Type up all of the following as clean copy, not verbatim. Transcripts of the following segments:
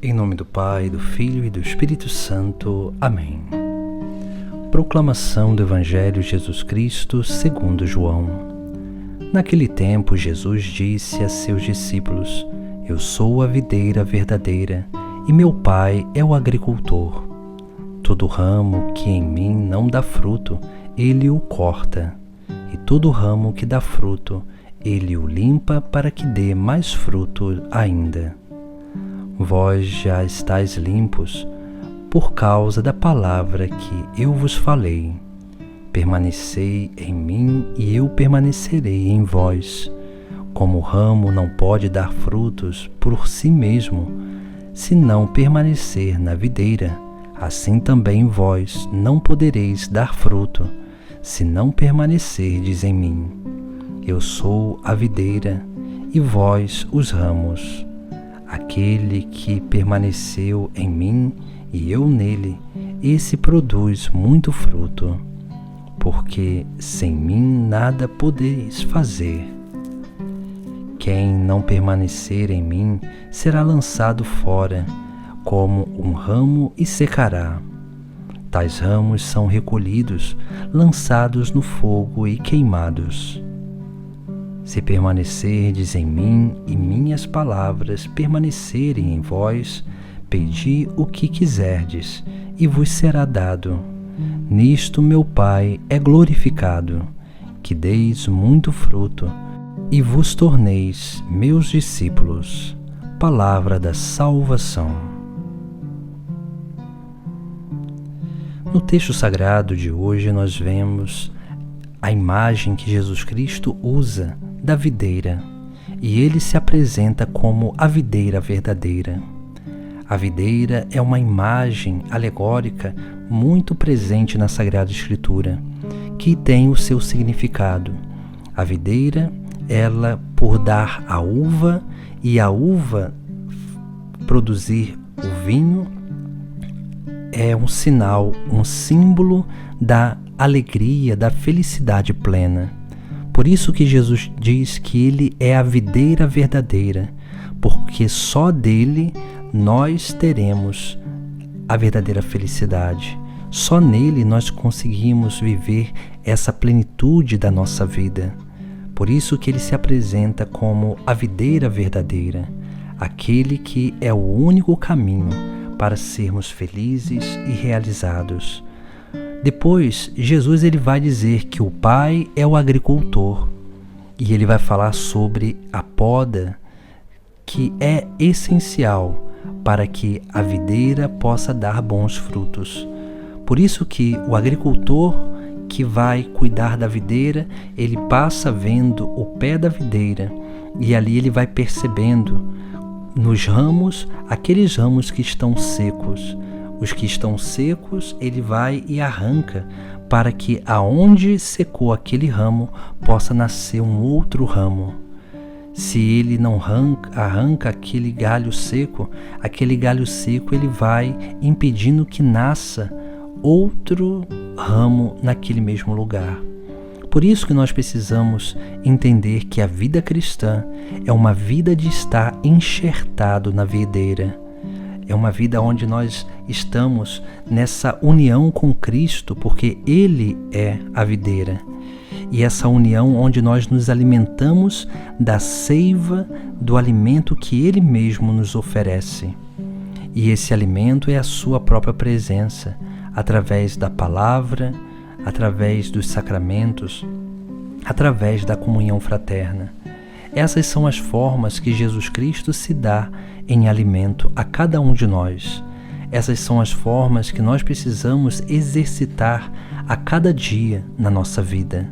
Em nome do Pai, do Filho e do Espírito Santo. Amém. Proclamação do Evangelho de Jesus Cristo segundo João. Naquele tempo, Jesus disse a seus discípulos: Eu sou a videira verdadeira, e meu Pai é o agricultor. Todo ramo que em mim não dá fruto, ele o corta, e todo ramo que dá fruto, ele o limpa para que dê mais fruto ainda. Vós já estáis limpos por causa da palavra que eu vos falei. Permanecei em mim e eu permanecerei em vós. Como o ramo não pode dar frutos por si mesmo, se não permanecer na videira, assim também vós não podereis dar fruto, se não permanecerdes em mim. Eu sou a videira e vós os ramos. Aquele que permaneceu em mim e eu nele, esse produz muito fruto, porque sem mim nada podeis fazer. Quem não permanecer em mim será lançado fora, como um ramo e secará. Tais ramos são recolhidos, lançados no fogo e queimados. Se permanecerdes em mim e minhas palavras permanecerem em vós, pedi o que quiserdes e vos será dado. Nisto meu Pai é glorificado, que deis muito fruto e vos torneis meus discípulos. Palavra da salvação. No texto sagrado de hoje nós vemos a imagem que Jesus Cristo usa da videira, e ele se apresenta como a videira verdadeira. A videira é uma imagem alegórica muito presente na Sagrada Escritura, que tem o seu significado. A videira, ela por dar a uva e a uva produzir o vinho, é um sinal, um símbolo da alegria, da felicidade plena. Por isso que Jesus diz que ele é a videira verdadeira, porque só dele nós teremos a verdadeira felicidade. Só nele nós conseguimos viver essa plenitude da nossa vida. Por isso que ele se apresenta como a videira verdadeira, aquele que é o único caminho para sermos felizes e realizados. Depois, Jesus ele vai dizer que o Pai é o agricultor, e ele vai falar sobre a poda, que é essencial para que a videira possa dar bons frutos. Por isso que o agricultor que vai cuidar da videira, ele passa vendo o pé da videira, e ali ele vai percebendo nos ramos, aqueles ramos que estão secos. Os que estão secos, ele vai e arranca, para que aonde secou aquele ramo, possa nascer um outro ramo. Se ele não arranca aquele galho seco ele vai impedindo que nasça outro ramo naquele mesmo lugar. Por isso que nós precisamos entender que a vida cristã é uma vida de estar enxertado na videira. É uma vida onde nós estamos nessa união com Cristo, porque Ele é a videira. E essa união onde nós nos alimentamos da seiva do alimento que Ele mesmo nos oferece. E esse alimento é a sua própria presença, através da palavra, através dos sacramentos, através da comunhão fraterna. Essas são as formas que Jesus Cristo se dá em alimento a cada um de nós. Essas são as formas que nós precisamos exercitar a cada dia na nossa vida.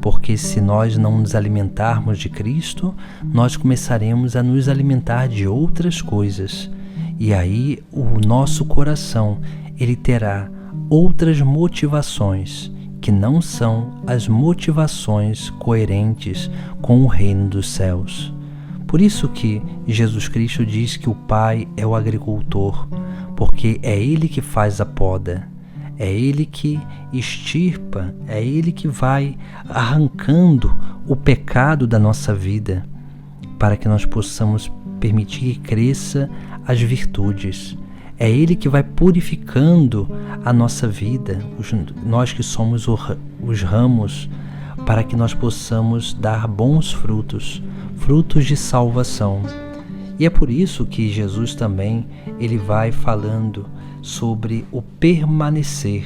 Porque se nós não nos alimentarmos de Cristo, nós começaremos a nos alimentar de outras coisas. E aí o nosso coração, ele terá outras motivações, que não são as motivações coerentes com o reino dos céus. Por isso que Jesus Cristo diz que o Pai é o agricultor, porque é Ele que faz a poda, é Ele que extirpa, é Ele que vai arrancando o pecado da nossa vida, para que nós possamos permitir que cresça as virtudes. É Ele que vai purificando a nossa vida, nós que somos os ramos, para que nós possamos dar bons frutos, frutos de salvação. E é por isso que Jesus também ele vai falando sobre o permanecer.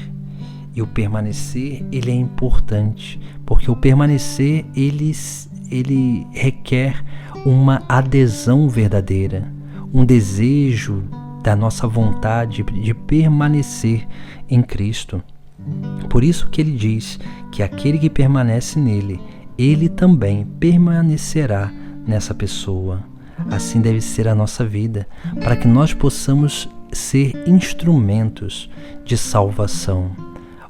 E o permanecer ele é importante, porque o permanecer ele requer uma adesão verdadeira, um desejo da nossa vontade de permanecer em Cristo. Por isso que ele diz que aquele que permanece nele, ele também permanecerá nessa pessoa. Assim deve ser a nossa vida, para que nós possamos ser instrumentos de salvação.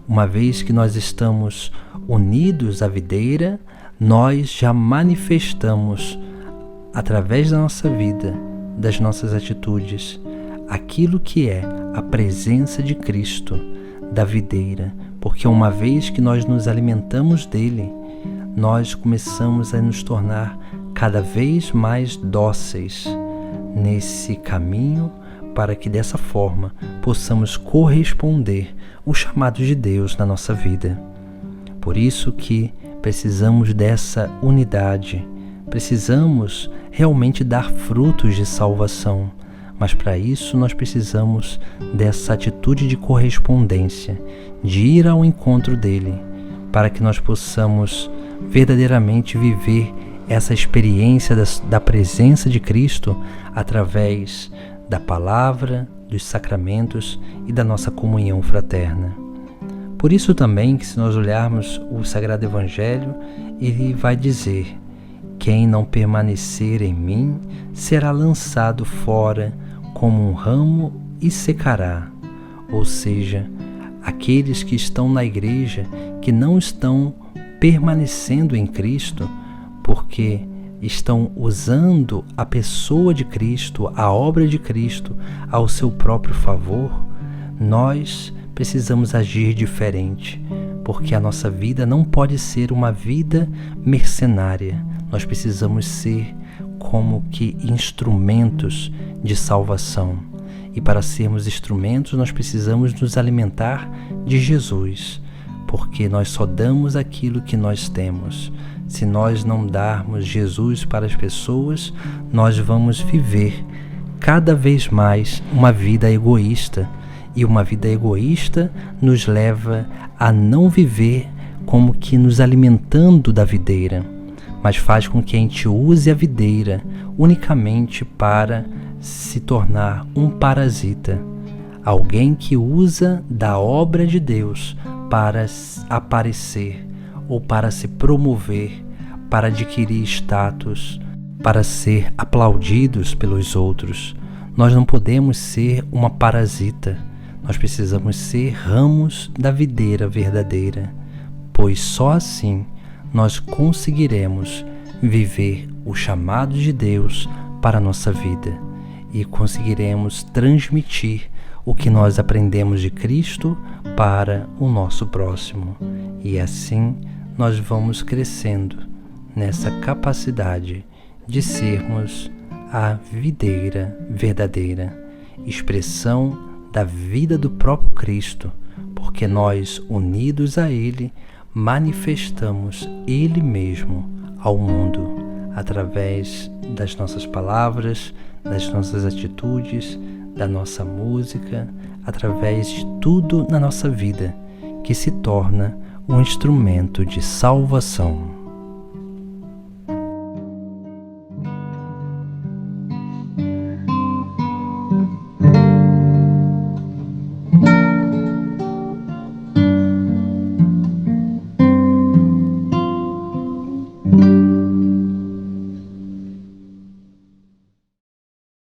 Uma vez que nós estamos unidos à videira, nós já manifestamos, através da nossa vida, das nossas atitudes, aquilo que é a presença de Cristo, da videira, porque uma vez que nós nos alimentamos dele, nós começamos a nos tornar cada vez mais dóceis nesse caminho, para que dessa forma possamos corresponder ao chamado de Deus na nossa vida. Por isso que precisamos dessa unidade, precisamos realmente dar frutos de salvação, mas para isso nós precisamos dessa atitude de correspondência, de ir ao encontro dele, para que nós possamos verdadeiramente viver essa experiência da presença de Cristo através da palavra, dos sacramentos e da nossa comunhão fraterna. Por isso também que, se nós olharmos o Sagrado Evangelho, ele vai dizer: quem não permanecer em mim será lançado fora como um ramo e secará. Ou seja, aqueles que estão na igreja, que não estão permanecendo em Cristo, porque estão usando a pessoa de Cristo, a obra de Cristo, ao seu próprio favor, nós precisamos agir diferente, porque a nossa vida não pode ser uma vida mercenária. Nós precisamos ser como que instrumentos de salvação. E para sermos instrumentos, nós precisamos nos alimentar de Jesus, porque nós só damos aquilo que nós temos. Se nós não darmos Jesus para as pessoas, nós vamos viver cada vez mais uma vida egoísta. E uma vida egoísta nos leva a não viver como que nos alimentando da videira, mas faz com que a gente use a videira unicamente para se tornar um parasita, alguém que usa da obra de Deus para aparecer ou para se promover, para adquirir status, para ser aplaudidos pelos outros. Nós não podemos ser uma parasita, nós precisamos ser ramos da videira verdadeira, pois só assim nós conseguiremos viver o chamado de Deus para a nossa vida e conseguiremos transmitir o que nós aprendemos de Cristo para o nosso próximo. E assim nós vamos crescendo nessa capacidade de sermos a videira verdadeira, expressão da vida do próprio Cristo, porque nós, unidos a Ele, manifestamos Ele mesmo ao mundo, através das nossas palavras, das nossas atitudes, da nossa música, através de tudo na nossa vida que se torna um instrumento de salvação.